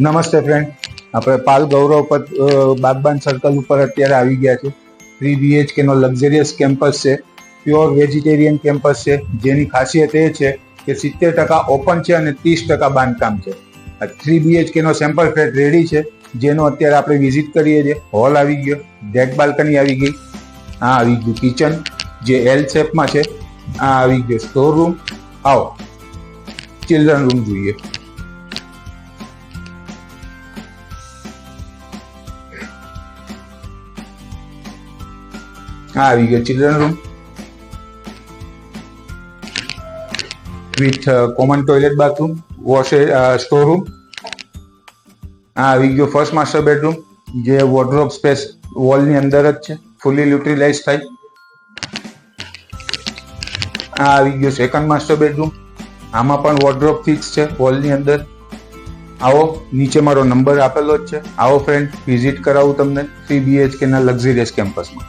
નમસ્તે ફ્રેન્ડ, આપણે પાલ ગૌરવ બાગબાન સર્કલ ઉપર અત્યારે આવી ગયા છે. 3 BHK નો લક્ઝરિયસ કેમ્પસ છે. પ્યોર વેજીટેરિયન કેમ્પસ છે, જેની ખાસિયત એ છે કે 70% ઓપન છે અને 30% બાંધકામ છે. 3 BHK નો સેમ્પલ ફ્લેટ રેડી છે, જેનો અત્યારે આપણે વિઝિટ કરીએ છીએ. હોલ આવી ગયો, ડેક બાલ્કની આવી ગઈ, આ આવી ગયું કિચન જે એલ શેપમાં છે, આ આવી ગયો સ્ટોર રૂમ. આવો ચિલ્ડ્રન રૂમ જોઈએ. આ આવી ગયો children room with common toilet bathroom, wash store room. આ આવી ગયો ફર્સ્ટ માસ્ટર બેડરૂમ, જે વોર્ડરોબ સ્પેસ વોલની અંદર જ છે, ફૂલી યુટિલાઇઝ થાય. આ આવી ગયો સેકન્ડ માસ્ટર બેડરૂમ, આમાં પણ વોર્ડરોબ ફિક્સ છે વોલની અંદર. આવો, નીચે મારો નંબર આપેલો જ છે. આવો ફ્રેન્ડ, વિઝિટ કરાવું તમને 3 BHK ના લક્ઝરિયસ કેમ્પસમાં.